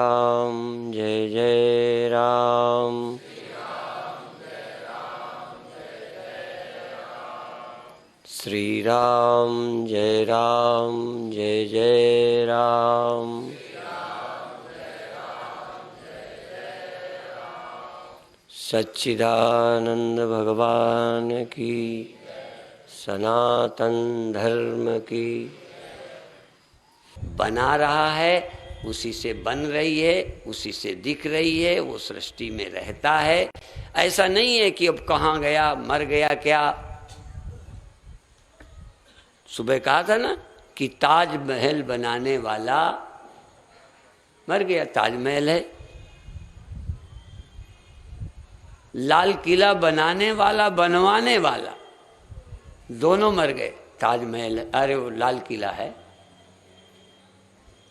राम जय जय राम। श्री राम जय जय राम। सच्चिदानंद भगवान की, सनातन धर्म की। बना रहा है, उसी से बन रही है, उसी से दिख रही है, वो सृष्टि में रहता है। ऐसा नहीं है कि अब कहाँ गया, मर गया क्या। सुबह कहा था ना कि ताजमहल बनाने वाला मर गया। ताजमहल है। लाल किला बनाने वाला, बनवाने वाला, दोनों मर गए। ताजमहल, अरे वो लाल किला है।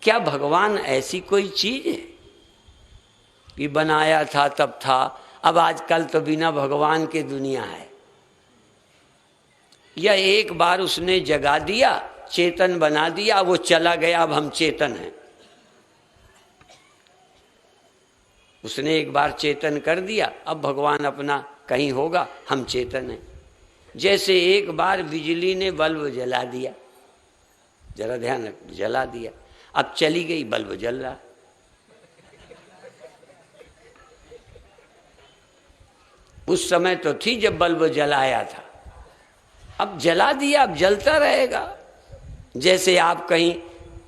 क्या भगवान ऐसी कोई चीज है कि बनाया था तब था? अब आजकल तो बिना भगवान के दुनिया है। या एक बार उसने जगा दिया, चेतन बना दिया, वो चला गया, अब हम चेतन हैं। उसने एक बार चेतन कर दिया, अब भगवान अपना कहीं होगा, हम चेतन हैं। जैसे एक बार बिजली ने बल्ब जला दिया, जरा ध्यान रख, जला दिया, अब चली गई, बल्ब जल रहा। उस समय तो थी जब बल्ब जलाया था, अब जला दिया, अब जलता रहेगा। जैसे आप कहीं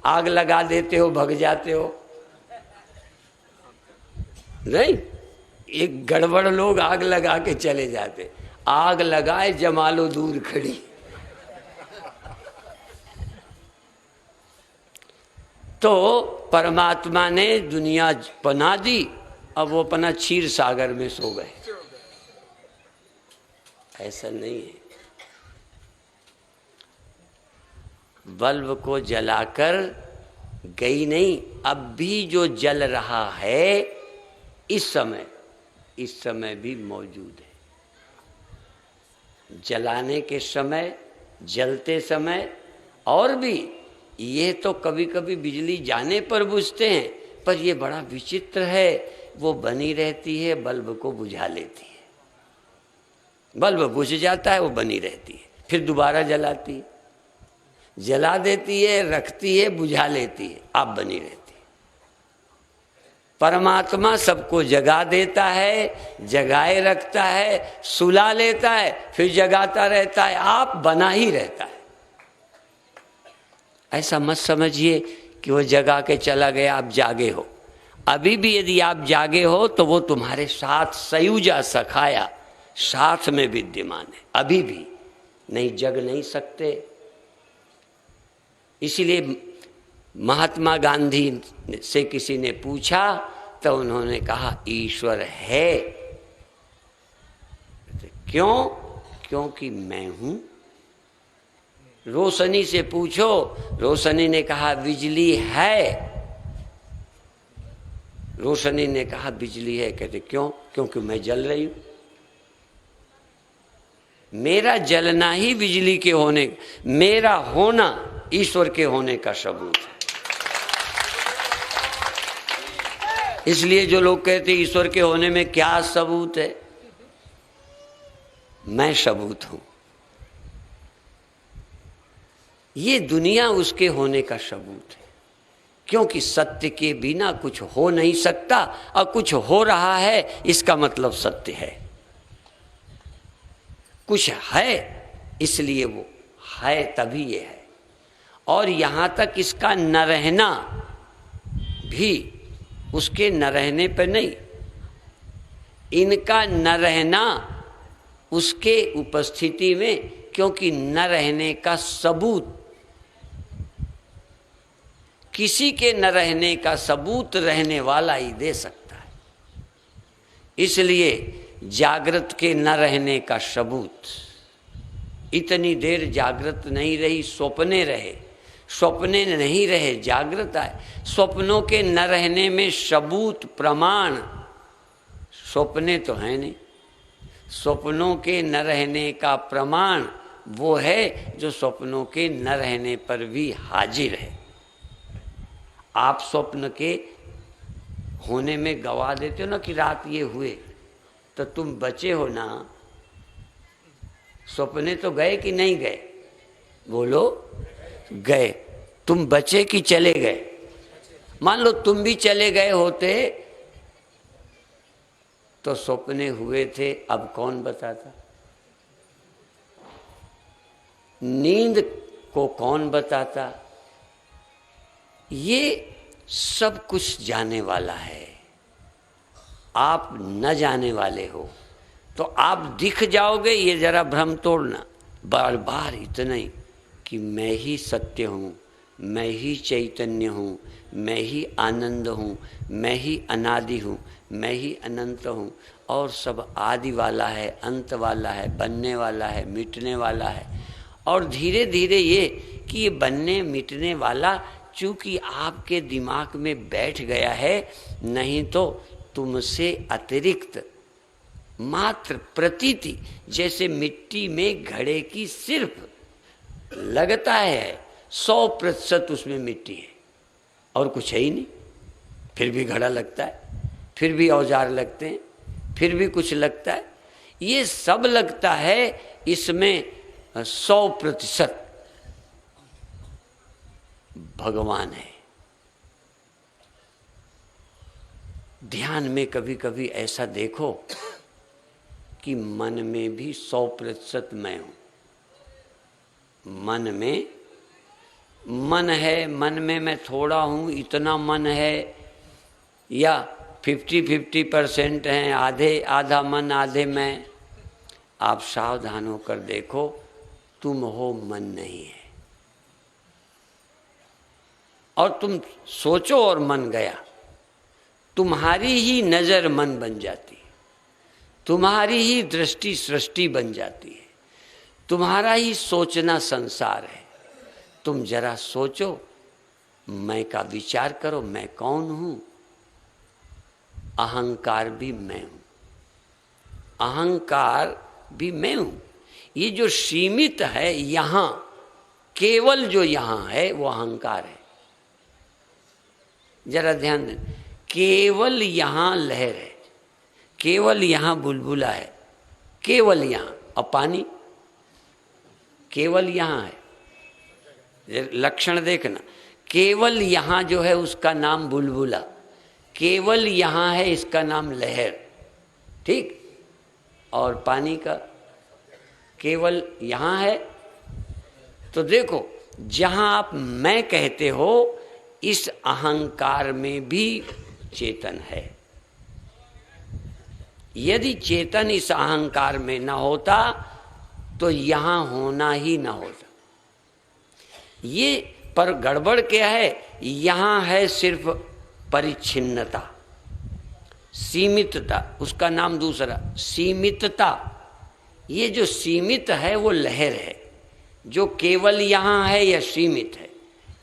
आग लगा देते हो, भग जाते हो। नहीं, एक गड़बड़ लोग आग लगा के चले जाते। आग लगाए जमालो दूर खड़ी। तो परमात्मा ने दुनिया बना दी, अब वो अपना क्षीर सागर में सो गए। ऐसा नहीं है। बल्ब को जलाकर गई नहीं, अब भी जो जल रहा है इस समय भी मौजूद है। जलाने के समय, जलते समय, और भी ये तो कभी कभी बिजली जाने पर बुझते हैं, पर ये बड़ा विचित्र है, वो बनी रहती है, बल्ब को बुझा लेती है। बल्ब बुझ जाता है, वो बनी रहती है, फिर दोबारा जलाती है, जला देती है, रखती है, बुझा लेती है, आप बनी रहती है। परमात्मा सबको जगा देता है, जगाए रखता है, सुला लेता है, फिर जगाता रहता है, आप बना ही रहता है। ऐसा मत समझिए कि वो जगा के चला गया, आप जागे हो। अभी भी यदि आप जागे हो तो वो तुम्हारे साथ सयुजा सखाया साथ में विद्यमान है, अभी भी। नहीं जग नहीं सकते। इसीलिए महात्मा गांधी से किसी ने पूछा तो उन्होंने कहा ईश्वर है। क्यों? क्योंकि मैं हूं। रोशनी से पूछो, रोशनी ने कहा बिजली है। रोशनी ने कहा बिजली है। कहते क्यों? क्योंकि मैं जल रही हूं। मेरा जलना ही बिजली के होने, मेरा होना ईश्वर के होने का सबूत है। इसलिए जो लोग कहते ईश्वर के होने में क्या सबूत है, मैं सबूत हूं। ये दुनिया उसके होने का सबूत है। क्योंकि सत्य के बिना कुछ हो नहीं सकता, और कुछ हो रहा है इसका मतलब सत्य है। कुछ है इसलिए वो है, तभी ये है। और यहां तक इसका न रहना भी उसके न रहने पर नहीं, इनका न रहना उसके उपस्थिति में, क्योंकि न रहने का सबूत, किसी के न रहने का सबूत रहने वाला ही दे सकता है। इसलिए जागृत के न रहने का सबूत, इतनी देर जागृत नहीं रही, स्वप्ने रहे, स्वप्ने नहीं रहे, जागृत आए। स्वप्नों के न रहने में सबूत, प्रमाण, स्वप्ने तो है नहीं। स्वप्नों के न रहने का प्रमाण वो है जो स्वप्नों के न रहने पर भी हाजिर है। आप स्वप्न के होने में गवा देते हो ना कि रात ये हुए, तो तुम बचे हो ना। सपने तो गए कि नहीं गए? बोलो, गए। तुम बचे कि चले गए? मान लो तुम भी चले गए होते तो सपने हुए थे, अब कौन बताता? नींद को कौन बताता? ये सब कुछ जाने वाला है, आप न जाने वाले हो। तो आप दिख जाओगे, ये जरा भ्रम तोड़ना, बार बार इतना ही कि मैं ही सत्य हूँ, मैं ही चैतन्य हूँ, मैं ही आनंद हूँ, मैं ही अनादि हूँ, मैं ही अनंत हूँ, और सब आदि वाला है, अंत वाला है, बनने वाला है, मिटने वाला है। और धीरे धीरे ये कि ये बनने मिटने वाला चूँकि आपके दिमाग में बैठ गया है, नहीं तो तुमसे अतिरिक्त मात्र प्रतीति, जैसे मिट्टी में घड़े की सिर्फ लगता है 100% उसमें मिट्टी है और कुछ है ही नहीं, फिर भी घड़ा लगता है, फिर भी औजार लगते हैं, फिर भी कुछ लगता है। ये सब लगता है, इसमें 100% भगवान है। ध्यान में कभी कभी ऐसा देखो कि मन में भी 100% मैं हूँ। मन में मन है, मन में मैं थोड़ा हूँ, इतना मन है, या 50-50% हैं, आधा मन आधे मैं। आप सावधान होकर देखो, तुम हो, मन नहीं है। और तुम सोचो और मन गया, तुम्हारी ही नज़र मन बन जाती है, तुम्हारी ही दृष्टि सृष्टि बन जाती है, तुम्हारा ही सोचना संसार है। तुम जरा सोचो, मैं का विचार करो, मैं कौन हूँ? अहंकार भी मैं हूँ, अहंकार भी मैं हूँ। ये जो सीमित है यहाँ, केवल जो यहाँ है वो अहंकार है। जरा ध्यान दें, केवल यहाँ लहर है, केवल यहाँ बुलबुला है, केवल यहाँ। और पानी केवल यहाँ है, लक्षण देखना, केवल यहाँ जो है उसका नाम बुलबुला, केवल यहाँ है इसका नाम लहर, ठीक। और पानी का केवल यहाँ है। तो देखो, जहाँ आप मैं कहते हो, इस अहंकार में भी चेतन है। यदि चेतन इस अहंकार में न होता तो यहाँ होना ही न होता। ये पर गड़बड़ क्या है, यहाँ है सिर्फ परिच्छिन्नता, सीमितता, उसका नाम दूसरा सीमितता। ये जो सीमित है वो लहर है, जो केवल यहाँ है या सीमित है,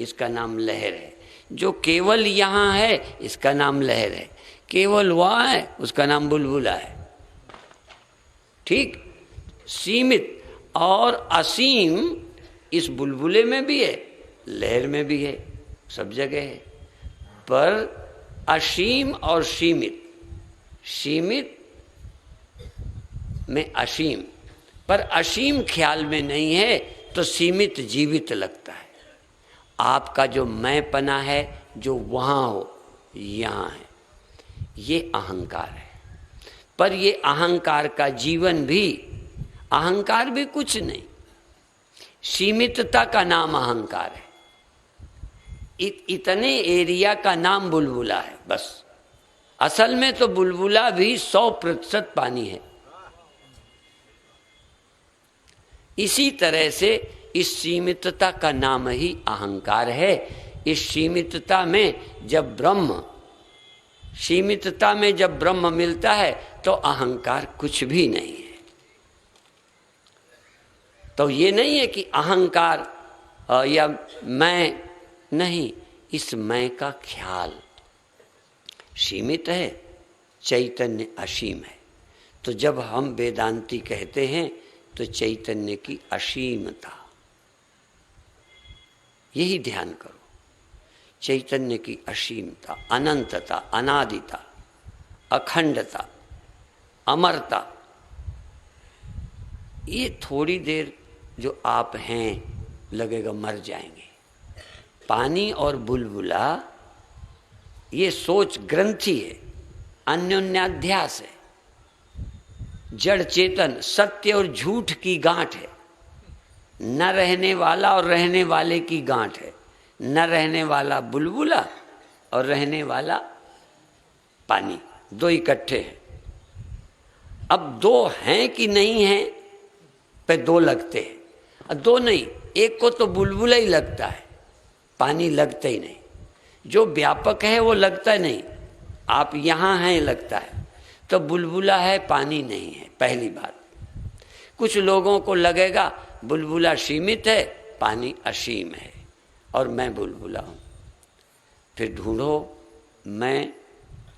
इसका नाम लहर है। जो केवल यहाँ है इसका नाम लहर है, केवल वहाँ है उसका नाम बुलबुला है, ठीक। सीमित और असीम इस बुलबुले में भी है, लहर में भी है, सब जगह है। पर असीम और सीमित, सीमित में असीम, पर असीम ख्याल में नहीं है तो सीमित जीवित लगता है। आपका जो मैंपना है, जो वहाँ हो यहाँ है, ये अहंकार है। पर ये अहंकार का जीवन भी, अहंकार भी कुछ नहीं, सीमितता का नाम अहंकार है। इतने एरिया का नाम बुलबुला है बस। असल में तो बुलबुला भी 100% पानी है। इसी तरह से इस सीमितता का नाम ही अहंकार है। इस सीमितता में जब ब्रह्म, सीमितता में जब ब्रह्म मिलता है तो अहंकार कुछ भी नहीं है। तो ये नहीं है कि अहंकार या मैं नहीं, इस मैं का ख्याल सीमित है, चैतन्य असीम है। तो जब हम वेदांती कहते हैं तो चैतन्य की असीमता, यही ध्यान करो चैतन्य की असीमता, अनंतता, अनादिता, अखंडता, अमरता, ये थोड़ी देर जो आप हैं लगेगा मर जाएंगे। पानी और बुलबुला ये सोच ग्रंथि है, अन्योन्याध्यास है, जड़ चेतन, सत्य और झूठ की गांठ है, न रहने वाला और रहने वाले की गांठ है, न रहने वाला बुलबुला और रहने वाला पानी, दो इकट्ठे हैं। अब दो हैं कि नहीं हैं पे दो लगते हैं, दो नहीं, एक को तो बुलबुला ही लगता है, पानी लगता ही नहीं। जो व्यापक है वो लगता नहीं, आप यहाँ हैं लगता है, तो बुलबुला है पानी नहीं है। पहली बात, कुछ लोगों को लगेगा बुलबुला सीमित है, पानी असीम है और मैं बुलबुला हूँ। फिर ढूंढो, मैं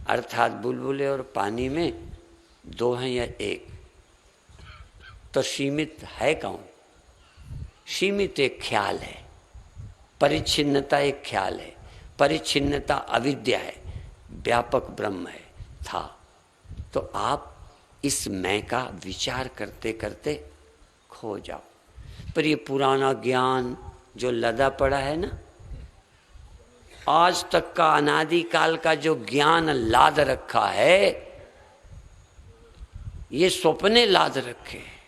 अर्थात बुलबुले और पानी में दो हैं या एक, तो सीमित है कौन? सीमित एक ख्याल है, परिच्छिन्नता एक ख्याल है, परिच्छिन्नता अविद्या है, व्यापक ब्रह्म है था। तो आप इस मैं का विचार करते करते खो जाओ। पर ये पुराना ज्ञान जो लदा पड़ा है ना, आज तक का अनादिकाल का जो ज्ञान लाद रखा है, ये सपने लाद रखे हैं,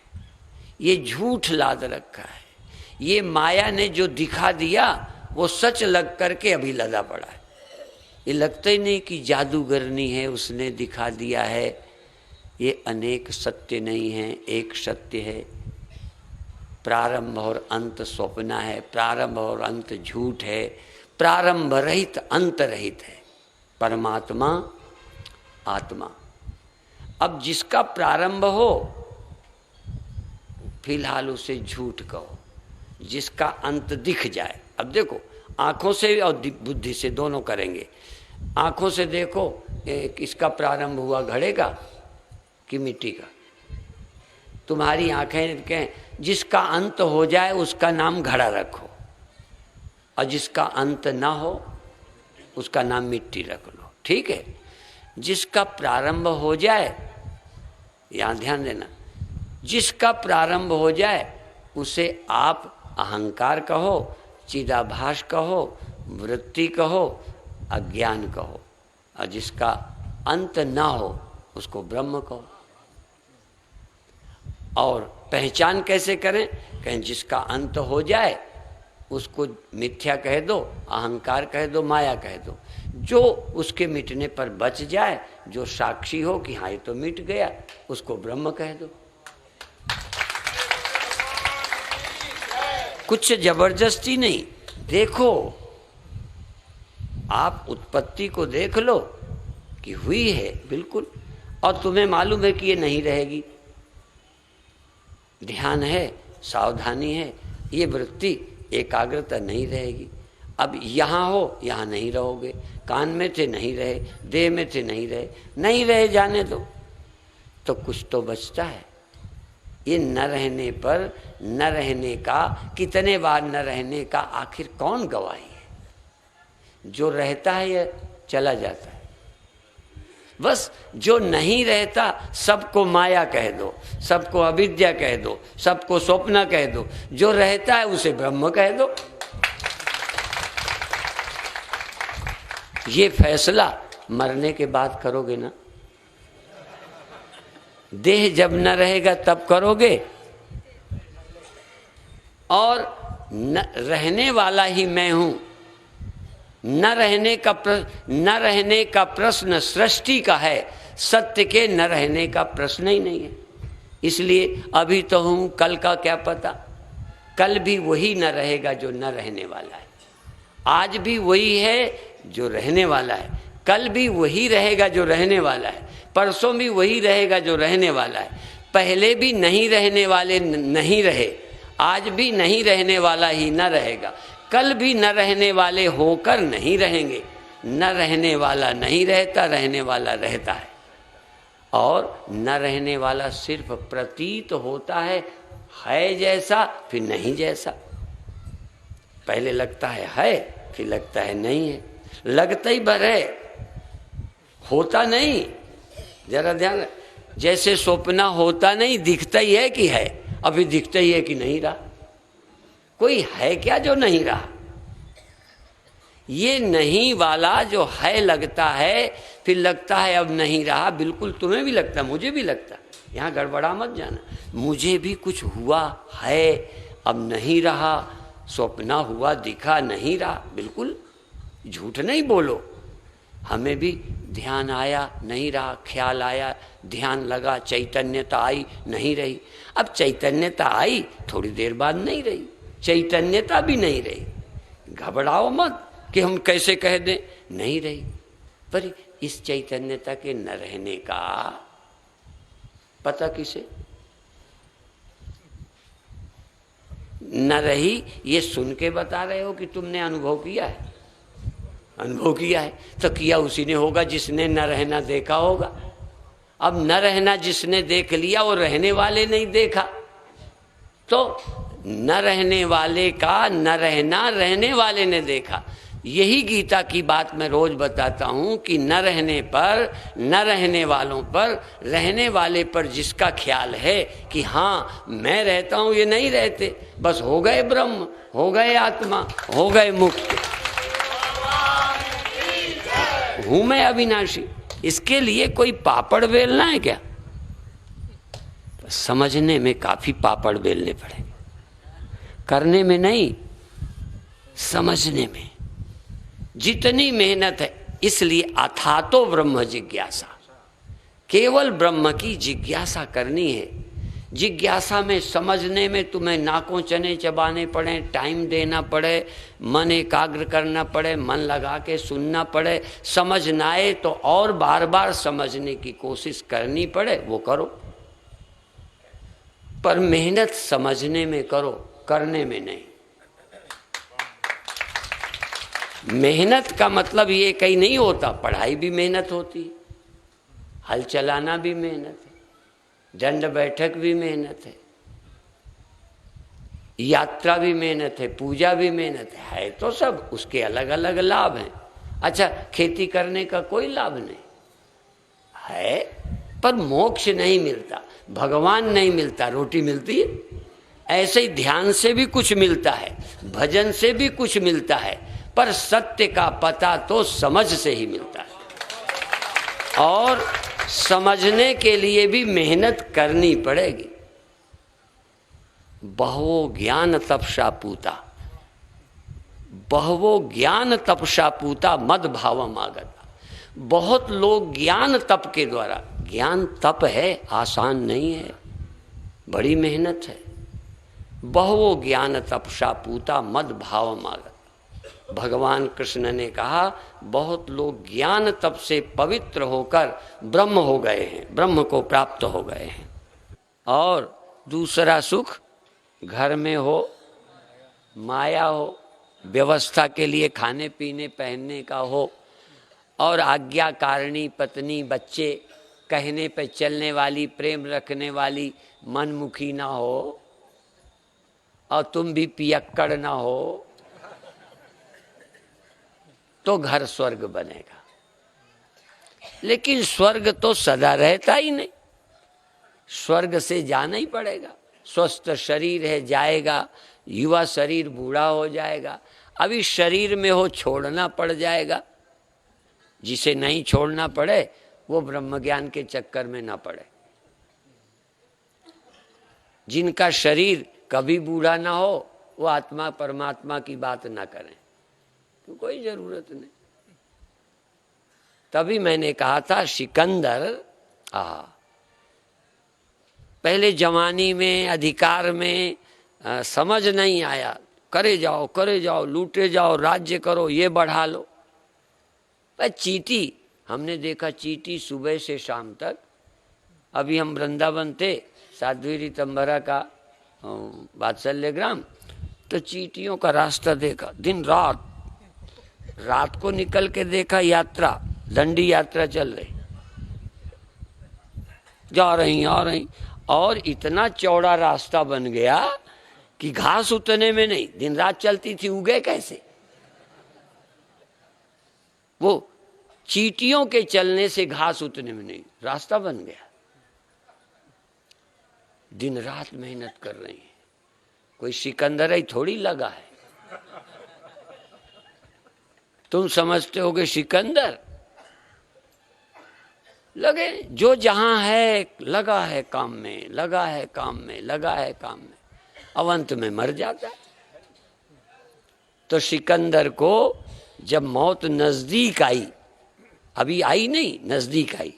ये झूठ लाद रखा है, ये माया ने जो दिखा दिया वो सच लग करके अभी लदा पड़ा है। ये लगता ही नहीं कि जादूगरनी है, उसने दिखा दिया है। ये अनेक सत्य नहीं है, एक सत्य है। प्रारंभ और अंत स्वप्न है, प्रारंभ और अंत झूठ है, प्रारंभ रहित अंत रहित है परमात्मा आत्मा। अब जिसका प्रारंभ हो फिलहाल उसे झूठ कहो, जिसका अंत दिख जाए। अब देखो, आंखों से और बुद्धि से दोनों करेंगे। आंखों से देखो, किसका प्रारंभ हुआ, घड़े का कि मिट्टी का? तुम्हारी आंखें कहें जिसका अंत हो जाए उसका नाम घड़ा रखो, और जिसका अंत ना हो उसका नाम मिट्टी रख लो, ठीक है? जिसका प्रारंभ हो जाए, यहां ध्यान देना, जिसका प्रारंभ हो जाए उसे आप अहंकार कहो, चिदाभास कहो, वृत्ति कहो, अज्ञान कहो, और जिसका अंत ना हो उसको ब्रह्म कहो। और पहचान कैसे करें? कहें जिसका अंत हो जाए उसको मिथ्या कह दो, अहंकार कह दो, माया कह दो। जो उसके मिटने पर बच जाए, जो साक्षी हो कि हाँ ये तो मिट गया, उसको ब्रह्म कह दो। कुछ जबरदस्ती नहीं। देखो, आप उत्पत्ति को देख लो कि हुई है बिल्कुल, और तुम्हें मालूम है कि ये नहीं रहेगी। ध्यान है, सावधानी है, ये वृत्ति एकाग्रता नहीं रहेगी। अब यहाँ हो, यहाँ नहीं रहोगे, कान में थे नहीं रहे, देह में थे नहीं रहे, नहीं रहे, जाने दो। तो कुछ तो बचता है। ये न रहने पर न रहने का, कितने बार न रहने का आखिर कौन गवाही है? जो रहता है ये चला जाता है। बस जो नहीं रहता सबको माया कह दो, सबको अविद्या कह दो, सबको स्वप्न कह दो। जो रहता है उसे ब्रह्म कह दो। ये फैसला मरने के बाद करोगे ना? देह जब न रहेगा तब करोगे। और न रहने वाला ही मैं हूं। न रहने का प्रश्न सृष्टि का है, सत्य के न रहने का प्रश्न ही नहीं है। इसलिए अभी तो हूं, कल का क्या पता। कल भी वही न रहेगा जो न रहने वाला है, आज भी वही है जो रहने वाला है, कल भी वही रहेगा जो रहने वाला है, परसों भी वही रहेगा जो रहने वाला है। पहले भी नहीं रहने वाले नहीं रहे, आज भी नहीं रहने वाला ही न रहेगा, कल भी न रहने वाले होकर नहीं रहेंगे। न रहने वाला नहीं रहता, रहने वाला रहता है। और न रहने वाला सिर्फ प्रतीत होता है जैसा, फिर नहीं जैसा। पहले लगता है फिर लगता है नहीं है, लगता ही भर है, होता नहीं। जरा ध्यान, जैसे स्वप्न होता नहीं, दिखता ही है कि है, अभी दिखता ही है कि नहीं रहा। कोई है क्या जो नहीं रहा? ये नहीं वाला जो है लगता है, फिर लगता है अब नहीं रहा। बिल्कुल तुम्हें भी लगता, मुझे भी लगता, यहाँ गड़बड़ा मत जाना। मुझे भी कुछ हुआ है, अब नहीं रहा, स्वप्न हुआ, दिखा, नहीं रहा, बिल्कुल झूठ नहीं बोलो। हमें भी ध्यान आया, नहीं रहा, ख्याल आया, ध्यान लगा, चैतन्यता आई, नहीं रही। अब चैतन्यता आई, थोड़ी देर बाद नहीं रही, चैतन्यता भी नहीं रही। घबराओ मत कि हम कैसे कह दें नहीं रही, पर इस चैतन्यता के न रहने का पता किसे? न रही ये सुन के बता रहे हो कि तुमने अनुभव किया है? अनुभव किया है तो किया उसी ने होगा जिसने न रहना देखा होगा। अब न रहना जिसने देख लिया, वो रहने वाले नहीं देखा, तो न रहने वाले का न रहना रहने वाले ने देखा। यही गीता की बात मैं रोज बताता हूं कि न रहने पर, न रहने वालों पर, रहने वाले पर जिसका ख्याल है कि हाँ मैं रहता हूं, ये नहीं रहते, बस हो गए ब्रह्म, हो गए आत्मा, हो गए मुक्त, हूं मैं अविनाशी। इसके लिए कोई पापड़ बेलना है क्या? समझने में काफी पापड़ बेलने पड़ेंगे, करने में नहीं, समझने में जितनी मेहनत है। इसलिए अथातो ब्रह्म जिज्ञासा, केवल ब्रह्म की जिज्ञासा करनी है। जिज्ञासा में, समझने में तुम्हें नाकों चने चबाने पड़े, टाइम देना पड़े, मन एकाग्र करना पड़े, मन लगा के सुनना पड़े, समझ ना आए तो और बार बार समझने की कोशिश करनी पड़े, वो करो। पर मेहनत समझने में करो, करने में नहीं। मेहनत का मतलब ये कहीं नहीं होता, पढ़ाई भी मेहनत होती है, हल चलाना भी मेहनत है, दंड बैठक भी मेहनत है, यात्रा भी मेहनत है, पूजा भी मेहनत है तो सब उसके अलग अलग लाभ हैं। अच्छा, खेती करने का कोई लाभ नहीं है, पर मोक्ष नहीं मिलता, भगवान नहीं मिलता, रोटी मिलती है। ऐसे ही ध्यान से भी कुछ मिलता है, भजन से भी कुछ मिलता है, पर सत्य का पता तो समझ से ही मिलता है, और समझने के लिए भी मेहनत करनी पड़ेगी। बहवो ज्ञान तपसा पूता, बहवो ज्ञान तपसा पूता मद भावम आगता। बहुत लोग ज्ञान तप के द्वारा, ज्ञान तप है, आसान नहीं है, बड़ी मेहनत है। बहवो ज्ञान तपसा पूता मद भावम आगता। भगवान कृष्ण ने कहा बहुत लोग ज्ञान तप से पवित्र होकर ब्रह्म हो गए हैं, ब्रह्म को प्राप्त हो गए हैं। और दूसरा सुख घर में हो, माया हो, व्यवस्था के लिए खाने पीने पहनने का हो, और आज्ञाकारिणी पत्नी, बच्चे, कहने पे चलने वाली, प्रेम रखने वाली, मनमुखी ना हो, और तुम भी पियक्कड़ ना हो, तो घर स्वर्ग बनेगा। लेकिन स्वर्ग तो सदा रहता ही नहीं, स्वर्ग से जाना ही पड़ेगा। स्वस्थ शरीर है, जाएगा, युवा शरीर बूढ़ा हो जाएगा, अभी शरीर में हो छोड़ना पड़ जाएगा। जिसे नहीं छोड़ना पड़े वो ब्रह्म ज्ञान के चक्कर में ना पड़े। जिनका शरीर कभी बूढ़ा ना हो वो आत्मा परमात्मा की बात ना करें, तो कोई जरूरत नहीं। तभी मैंने कहा था सिकंदर पहले जवानी में, अधिकार में समझ नहीं आया, करे जाओ, लूटे जाओ, राज्य करो, ये बढ़ा लो। पर चींटी, हमने देखा चींटी सुबह से शाम तक। अभी हम वृंदावन थे, साध्वी रीतम्बरा का वात्सल्य ग्राम, तो चींटियों का रास्ता देखा, दिन रात, रात को निकल के देखा यात्रा, दंडी यात्रा चल रही, जा रही आ रही, और इतना चौड़ा रास्ता बन गया कि घास उतने में नहीं, दिन रात चलती थी, उगे कैसे? वो चींटियों के चलने से घास उतने में नहीं, रास्ता बन गया। दिन रात मेहनत कर रही है, कोई सिकंदर ही थोड़ी लगा है। तुम समझते हो कि सिकंदर लगे, जो जहां है लगा है काम में, लगा है काम में, लगा है काम में, अवंत में मर जाता है। तो सिकंदर को जब मौत नजदीक आई, अभी आई नहीं, नजदीक आई,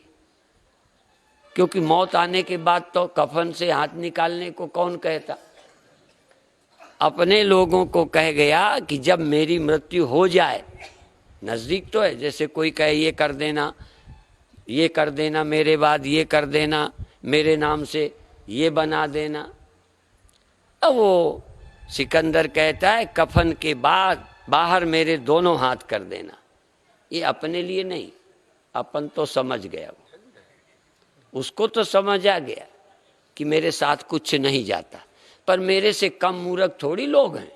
क्योंकि मौत आने के बाद तो कफन से हाथ निकालने को कौन कहता। अपने लोगों को कह गया कि जब मेरी मृत्यु हो जाए, नजदीक तो है, जैसे कोई कहे ये कर देना, ये कर देना, मेरे बाद ये कर देना, मेरे नाम से ये बना देना। अब वो सिकंदर कहता है कफन के बाद बाहर मेरे दोनों हाथ कर देना। ये अपने लिए नहीं, अपन तो समझ गया, उसको तो समझ आ गया कि मेरे साथ कुछ नहीं जाता, पर मेरे से कम मूर्ख थोड़ी लोग हैं।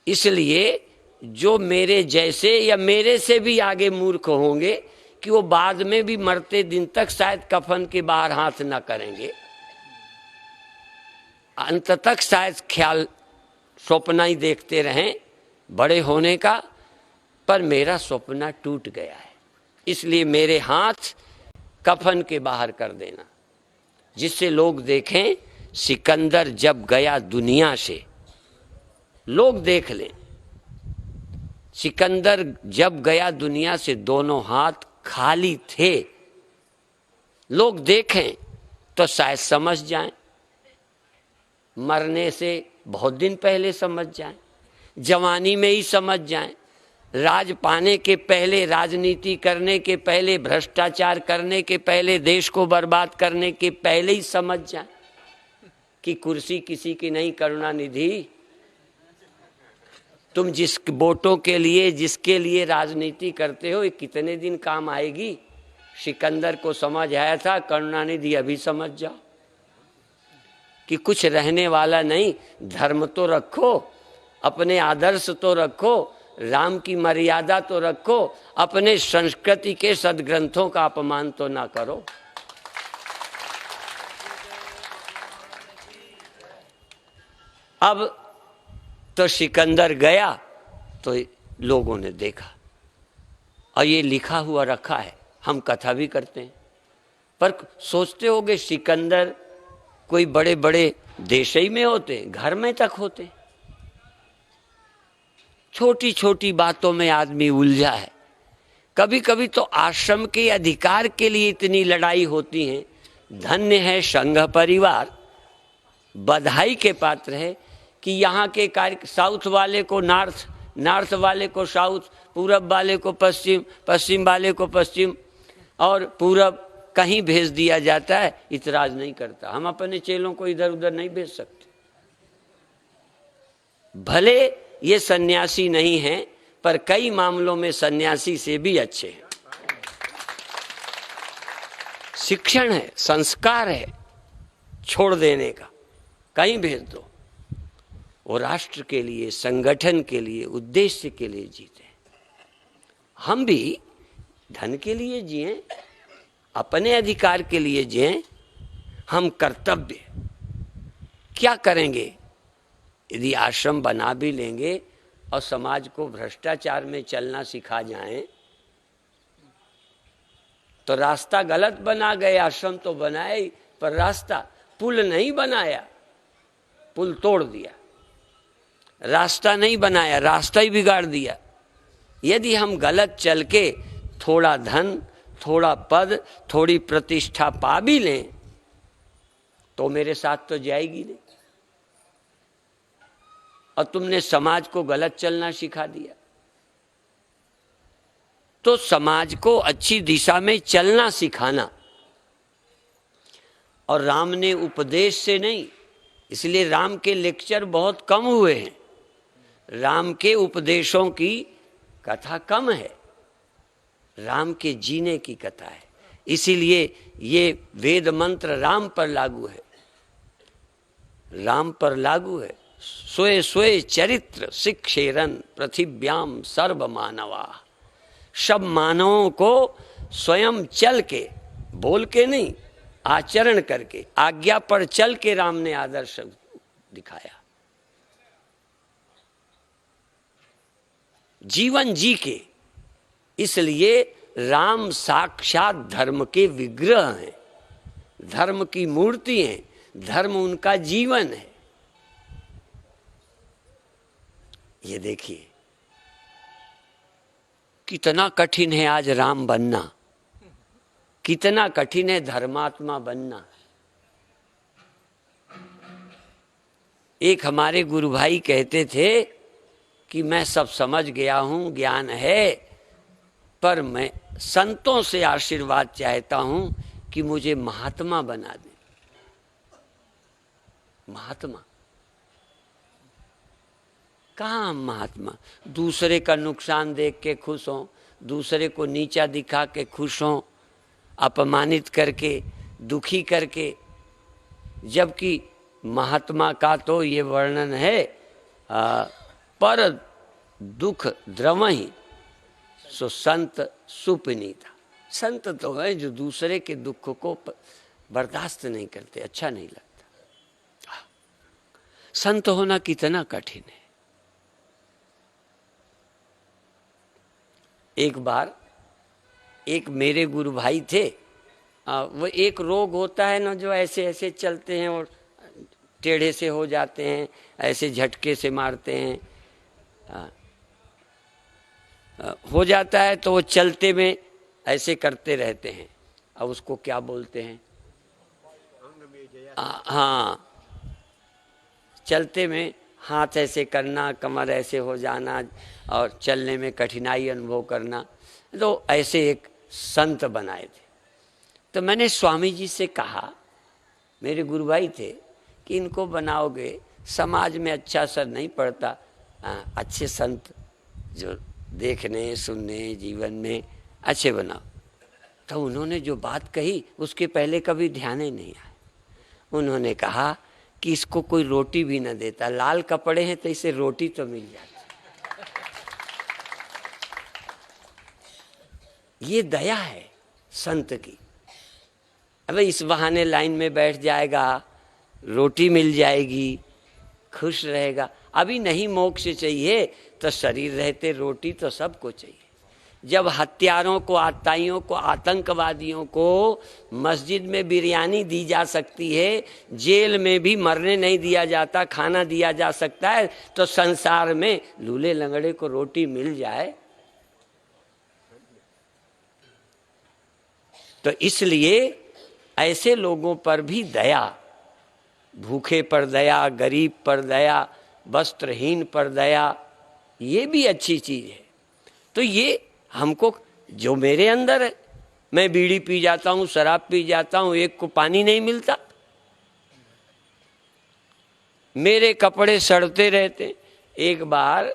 इसलिए जो मेरे जैसे या मेरे से भी आगे मूर्ख होंगे कि वो बाद में भी मरते दिन तक शायद कफन के बाहर हाथ ना करेंगे, अंत तक शायद ख्याल सपना ही देखते रहें बड़े होने का, पर मेरा सपना टूट गया है, इसलिए मेरे हाथ कफन के बाहर कर देना, जिससे लोग देखें सिकंदर जब गया दुनिया से, लोग देख लें सिकंदर जब गया दुनिया से दोनों हाथ खाली थे, लोग देखें तो शायद समझ जाएं, मरने से बहुत दिन पहले समझ जाएं, जवानी में ही समझ जाएं, राज पाने के पहले, राजनीति करने के पहले, भ्रष्टाचार करने के पहले, देश को बर्बाद करने के पहले ही समझ जाएं कि कुर्सी किसी की नहीं, करुणानिधि तुम जिस वोटों के लिए, जिसके लिए राजनीति करते हो, ये कितने दिन काम आएगी। सिकंदर को समझ आया था, करुणानिधि अभी समझ जाओ कि कुछ रहने वाला नहीं। धर्म तो रखो, अपने आदर्श तो रखो, राम की मर्यादा तो रखो, अपने संस्कृति के सद्ग्रंथों का अपमान तो ना करो। अब तो सिकंदर गया तो लोगों ने देखा, और ये लिखा हुआ रखा है, हम कथा भी करते हैं। पर सोचते होगे सिकंदर कोई बड़े बड़े देश ही में होते, घर में तक होते। छोटी छोटी बातों में आदमी उलझा है। कभी कभी तो आश्रम के अधिकार के लिए इतनी लड़ाई होती है। धन्य है संघ परिवार, बधाई के पात्र है कि यहाँ के कार्य, साउथ वाले को नॉर्थ, नॉर्थ वाले को साउथ, पूरब वाले को पश्चिम, पश्चिम वाले को पश्चिम, और पूरब कहीं भेज दिया जाता है, इतराज नहीं करता। हम अपने चेलों को इधर उधर नहीं भेज सकते। भले ये सन्यासी नहीं हैं, पर कई मामलों में सन्यासी से भी अच्छे हैं। शिक्षण है, संस्कार है छोड़ देने का, कहीं भेज दो। वो राष्ट्र के लिए, संगठन के लिए, उद्देश्य के लिए जीते। हम भी धन के लिए जिए, अपने अधिकार के लिए जिए। हम कर्तव्य क्या करेंगे? यदि आश्रम बना भी लेंगे और समाज को भ्रष्टाचार में चलना सिखा जाएं, तो रास्ता गलत बना गए। आश्रम तो बनाए, पर रास्ता, पुल नहीं बनाया, पुल तोड़ दिया। रास्ता नहीं बनाया, रास्ता ही बिगाड़ दिया। यदि हम गलत चल के थोड़ा धन, थोड़ा पद, थोड़ी प्रतिष्ठा पा भी लें, तो मेरे साथ तो जाएगी नहीं। और तुमने समाज को गलत चलना सिखा दिया। तो समाज को अच्छी दिशा में चलना सिखाना, और राम ने उपदेश से नहीं, इसलिए राम के लेक्चर बहुत कम हुए हैं। राम के उपदेशों की कथा कम है, राम के जीने की कथा है। इसीलिए ये वेद मंत्र राम पर लागू है, राम पर लागू है। स्वय स्वय चरित्र शिक्षेरन पृथिव्याम सर्व मानवा। सब मानवों को स्वयं चल के, बोल के नहीं, आचरण करके, आज्ञा पर चल के राम ने आदर्श दिखाया। जीवन जी के, इसलिए राम साक्षात धर्म के विग्रह हैं, धर्म की मूर्ति हैं, धर्म उनका जीवन है। ये देखिए कितना कठिन है आज राम बनना, कितना कठिन है धर्मात्मा बनना। एक हमारे गुरु भाई कहते थे कि मैं सब समझ गया हूं, ज्ञान है, पर मैं संतों से आशीर्वाद चाहता हूं कि मुझे महात्मा बना दे। महात्मा कहाँ हम महात्मा? दूसरे का नुकसान देख के खुश हों, दूसरे को नीचा दिखा के खुश हों, अपमानित करके, दुखी करके। जबकि महात्मा का तो ये वर्णन है, पर दुख द्रवहि सो संत सुपनीता। संत तो है जो दूसरे के दुख को बर्दाश्त नहीं करते, अच्छा नहीं लगता। संत होना कितना कठिन है। एक बार एक मेरे गुरु भाई थे, वो एक रोग होता है ना जो ऐसे ऐसे चलते हैं और टेढ़े से हो जाते हैं, ऐसे झटके से मारते हैं, हो जाता है तो वो चलते में ऐसे करते रहते हैं। अब उसको क्या बोलते हैं? हाँ, चलते में हाथ ऐसे करना, कमर ऐसे हो जाना और चलने में कठिनाई अनुभव करना। तो ऐसे एक संत बनाए थे। तो मैंने स्वामी जी से कहा, मेरे गुरु भाई थे, कि इनको बनाओगे समाज में अच्छा असर नहीं पड़ता, अच्छे संत जो देखने सुनने जीवन में अच्छे बनाओ। तो उन्होंने जो बात कही उसके पहले कभी ध्यान ही नहीं आया। उन्होंने कहा कि इसको कोई रोटी भी न देता, लाल कपड़े हैं तो इसे रोटी तो मिल जाती। ये दया है संत की। अब इस बहाने लाइन में बैठ जाएगा, रोटी मिल जाएगी, खुश रहेगा। अभी नहीं मोक्ष चाहिए तो शरीर रहते रोटी तो सबको चाहिए। जब हत्यारों को, आतताइयों को, आतंकवादियों को मस्जिद में बिरयानी दी जा सकती है, जेल में भी मरने नहीं दिया जाता, खाना दिया जा सकता है, तो संसार में लूले लंगड़े को रोटी मिल जाए। तो इसलिए ऐसे लोगों पर भी दया, भूखे पर दया, गरीब पर दया, वस्त्रहीन पर दया, ये भी अच्छी चीज है। तो ये हमको, जो मेरे अंदर है, मैं बीड़ी पी जाता हूँ, शराब पी जाता हूँ, एक को पानी नहीं मिलता, मेरे कपड़े सड़ते रहते। एक बार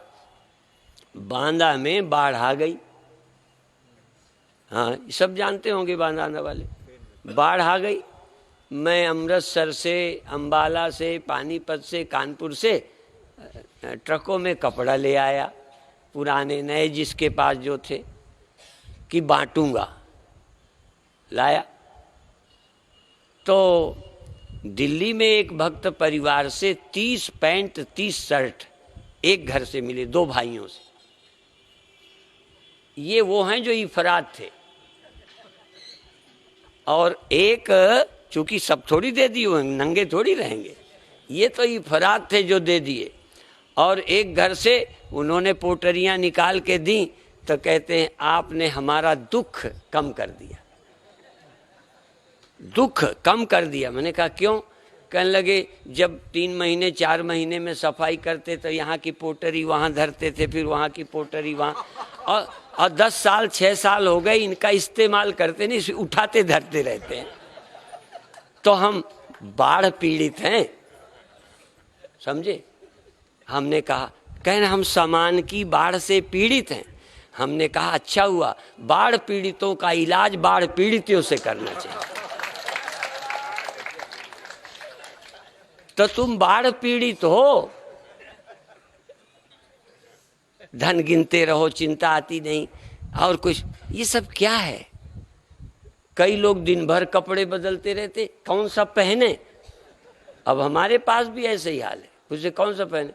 बांदा में बाढ़ आ गई, हाँ सब जानते होंगे बांदा वाले, बाढ़ आ गई। मैं अमृतसर से, अंबाला से, पानीपत से, कानपुर से ट्रकों में कपड़ा ले आया, पुराने नए जिसके पास जो थे, कि बांटूंगा। लाया तो दिल्ली में एक भक्त परिवार से 30 पैंट 30 शर्ट एक घर से मिले, 2 भाइयों से। ये वो हैं जो इफरात थे, और एक, चूंकि सब थोड़ी दे दिए, नंगे थोड़ी रहेंगे, ये तो इफरात थे जो दे दिए। और एक घर से उन्होंने पोटरियां निकाल के दी, तो कहते हैं आपने हमारा दुख कम कर दिया, दुख कम कर दिया। मैंने कहा क्यों? कहने लगे जब 3 महीने 4 महीने में सफाई करते तो यहाँ की पोटरी वहाँ धरते थे, फिर वहाँ की पोटरी वहाँ, और 10 साल 6 साल हो गए इनका इस्तेमाल करते नहीं, उठाते धरते रहते हैं। तो हम बाढ़ पीड़ित हैं, समझे? हमने कहा, कहने हम सामान की बाढ़ से पीड़ित हैं। हमने कहा अच्छा हुआ, बाढ़ पीड़ितों का इलाज बाढ़ पीड़ितों से करना चाहिए। तो तुम बाढ़ पीड़ित हो, धन गिनते रहो, चिंता आती नहीं। और कुछ, ये सब क्या है? कई लोग दिन भर कपड़े बदलते रहते, कौन सा पहने। अब हमारे पास भी ऐसे ही हाल है, उसे कौन सा पहने।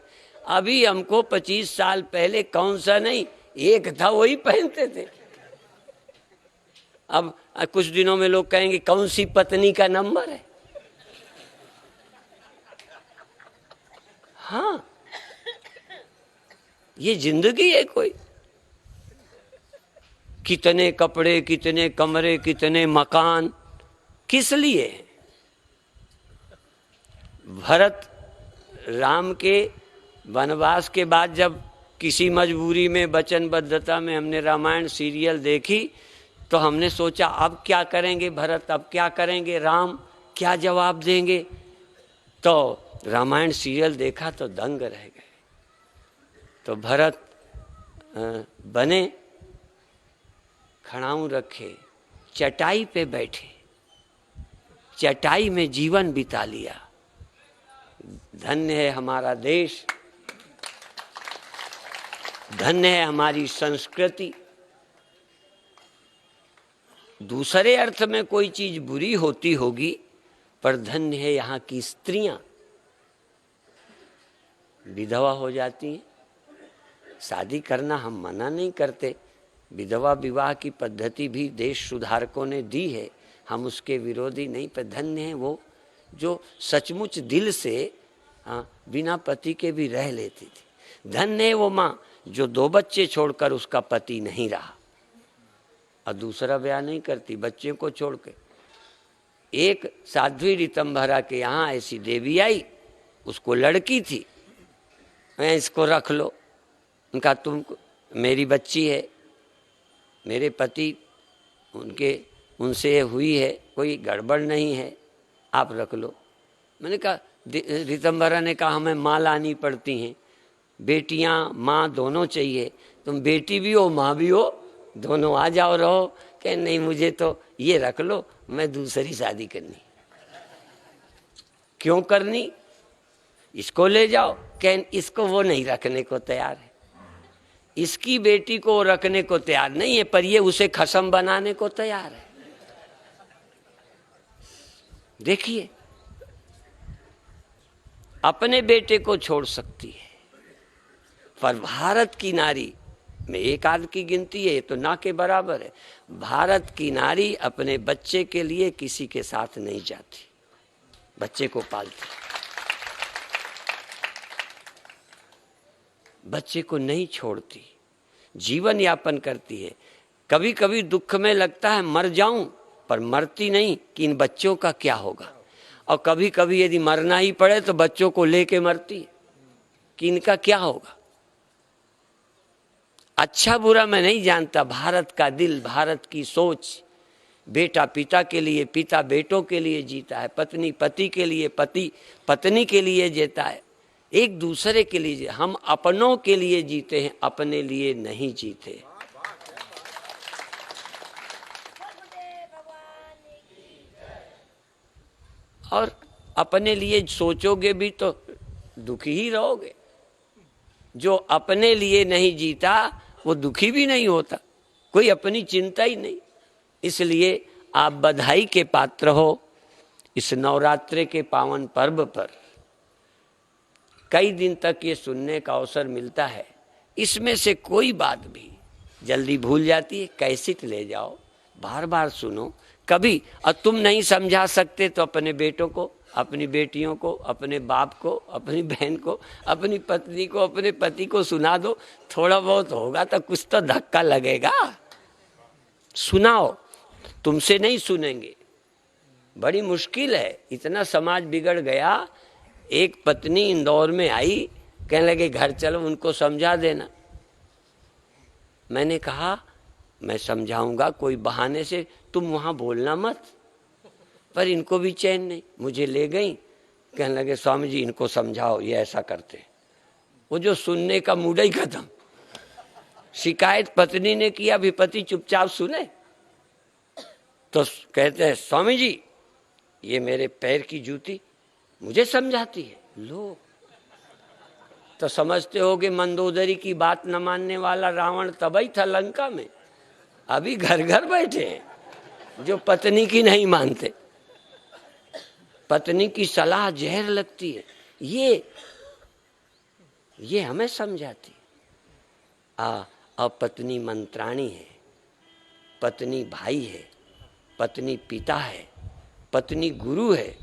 अभी हमको 25 साल पहले कौन सा नहीं, एक था वही पहनते थे। अब कुछ दिनों में लोग कहेंगे कौन सी पत्नी का नंबर है। हाँ, ये जिंदगी है कोई? कितने कपड़े, कितने कमरे, कितने मकान, किस लिए? भरत राम के वनवास के बाद जब किसी मजबूरी में, वचनबद्धता में हमने रामायण सीरियल देखी, तो हमने सोचा अब क्या करेंगे भरत, अब क्या करेंगे राम, क्या जवाब देंगे। तो रामायण सीरियल देखा तो दंग रह गए। तो भरत बने, खड़ाऊं रखे, चटाई पे बैठे, चटाई में जीवन बिता लिया। धन्य है हमारा देश, धन्य है हमारी संस्कृति। दूसरे अर्थ में कोई चीज बुरी होती होगी, पर धन्य है यहाँ की स्त्रियां, विधवा हो जाती हैं। शादी करना हम मना नहीं करते, विधवा विवाह की पद्धति भी देश सुधारकों ने दी है, हम उसके विरोधी नहीं। पर धन्य है वो जो सचमुच दिल से बिना पति के भी रह लेती थी। धन्य है वो माँ जो 2 बच्चे छोड़कर उसका पति नहीं रहा और दूसरा ब्याह नहीं करती बच्चे को छोड़ के। एक साध्वी ऋतंभरा के यहाँ ऐसी देवी आई, उसको लड़की थी, मैं इसको रख लो। उनका तुम, मेरी बच्ची है, मेरे पति उनसे हुई है, कोई गड़बड़ नहीं है, आप रख लो। मैंने कहा, ऋतंभरा ने कहा हमें माँ लानी पड़ती हैं, बेटियाँ माँ दोनों चाहिए, तुम बेटी भी हो माँ भी हो, दोनों आ जाओ रहो। कह नहीं मुझे तो ये रख लो, मैं दूसरी शादी करनी। क्यों करनी, इसको ले जाओ। कह इसको वो नहीं रखने को तैयार है, इसकी बेटी को रखने को तैयार नहीं है, पर ये उसे खसम बनाने को तैयार है। देखिए, अपने बेटे को छोड़ सकती है, पर भारत की नारी में एक आध की गिनती है, ये तो ना के बराबर है। भारत की नारी अपने बच्चे के लिए किसी के साथ नहीं जाती, बच्चे को पालती, बच्चे को नहीं छोड़ती, जीवन यापन करती है। कभी कभी दुख में लगता है मर जाऊं, पर मरती नहीं कि इन बच्चों का क्या होगा। और कभी कभी यदि मरना ही पड़े तो बच्चों को लेके मरती है कि इनका क्या होगा। अच्छा बुरा मैं नहीं जानता, भारत का दिल, भारत की सोच, बेटा पिता के लिए, पिता बेटों के लिए जीता है, पत्नी पति के लिए, पति पत्नी के लिए जीता है, एक दूसरे के लिए। हम अपनों के लिए जीते हैं, अपने लिए नहीं जीते। और अपने लिए सोचोगे भी तो दुखी ही रहोगे। जो अपने लिए नहीं जीता वो दुखी भी नहीं होता, कोई अपनी चिंता ही नहीं। इसलिए आप बधाई के पात्र हो इस नवरात्रि के पावन पर्व पर। कई दिन तक ये सुनने का अवसर मिलता है, इसमें से कोई बात भी जल्दी भूल जाती है, कैसेट ले जाओ, बार बार सुनो। कभी और तुम नहीं समझा सकते तो अपने बेटों को, अपनी बेटियों को, अपने बाप को, अपनी बहन को, अपनी पत्नी को, अपने पति को सुना दो। थोड़ा बहुत होगा तो कुछ तो धक्का लगेगा। सुनाओ, तुमसे नहीं सुनेंगे, बड़ी मुश्किल है। इतना समाज बिगड़ गया। एक पत्नी इंदौर में आई, कहने लगे घर चलो, उनको समझा देना। मैंने कहा मैं समझाऊंगा कोई बहाने से, तुम वहां बोलना मत। पर इनको भी चैन नहीं, मुझे ले गई, कहने लगे स्वामी जी इनको समझाओ, ये ऐसा करते। वो जो सुनने का मूड ही खत्म। शिकायत पत्नी ने किया, भी पति चुपचाप सुने। तो कहते हैं स्वामी जी ये मेरे पैर की जूती मुझे समझाती है। लो, तो समझते हो कि मंदोदरी की बात न मानने वाला रावण तब ही था लंका में। अभी घर घर बैठे हैं जो पत्नी की नहीं मानते, पत्नी की सलाह जहर लगती है, ये हमें समझाती। अब पत्नी मंत्राणी है, पत्नी भाई है, पत्नी पिता है, पत्नी गुरु है,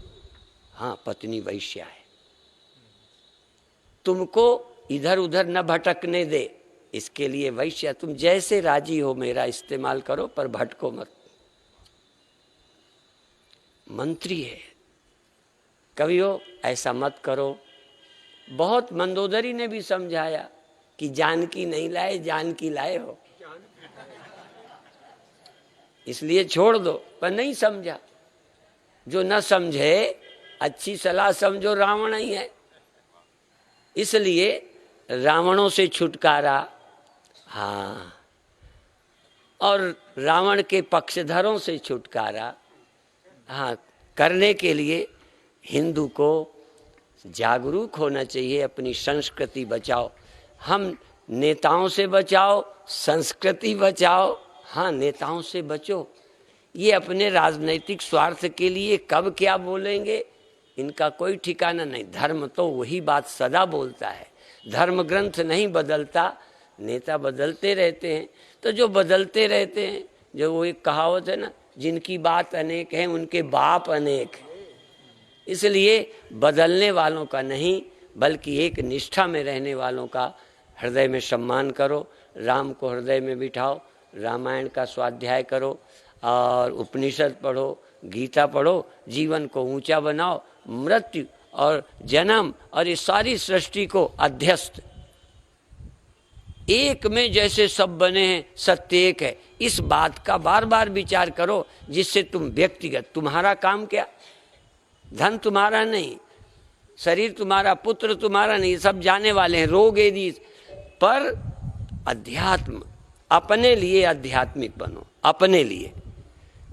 हाँ पत्नी वैश्या है। तुमको इधर उधर न भटकने दे, इसके लिए वैश्या तुम जैसे राजी हो मेरा इस्तेमाल करो, पर भटको मत। मंत्री है, कवियों ऐसा मत करो। बहुत मंदोदरी ने भी समझाया कि जानकी नहीं लाए, जानकी लाए हो, इसलिए छोड़ दो, पर नहीं समझा। जो न समझे, अच्छी सलाह समझो, रावण ही है। इसलिए रावणों से छुटकारा, हाँ, और रावण के पक्षधरों से छुटकारा, हाँ, करने के लिए हिंदू को जागरूक होना चाहिए। अपनी संस्कृति बचाओ, हम नेताओं से बचाओ, संस्कृति बचाओ। हाँ, नेताओं से बचो, ये अपने राजनैतिक स्वार्थ के लिए कब क्या बोलेंगे इनका कोई ठिकाना नहीं। धर्म तो वही बात सदा बोलता है, धर्म ग्रंथ नहीं बदलता, नेता बदलते रहते हैं। तो जो बदलते रहते हैं, जो वो एक कहावत है ना, जिनकी बात अनेक है उनके बाप अनेक है। इसलिए बदलने वालों का नहीं, बल्कि एक निष्ठा में रहने वालों का हृदय में सम्मान करो। राम को हृदय में बिठाओ, रामायण का स्वाध्याय करो और उपनिषद पढ़ो, गीता पढ़ो, जीवन को ऊंचा बनाओ। मृत्यु और जन्म और इस सारी सृष्टि को अध्यस्त एक में जैसे सब बने हैं, सत्य एक है, इस बात का बार बार विचार करो, जिससे तुम व्यक्तिगत, तुम्हारा काम क्या, धन तुम्हारा नहीं, शरीर तुम्हारा, पुत्र तुम्हारा नहीं, सब जाने वाले हैं, रोग यदि, पर अध्यात्म, अपने लिए आध्यात्मिक बनो, अपने लिए।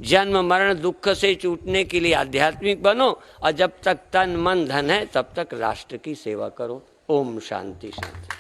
जन्म मरण दुख से छूटने के लिए आध्यात्मिक बनो, और जब तक तन मन धन है तब तक राष्ट्र की सेवा करो। ओम शांति शांति।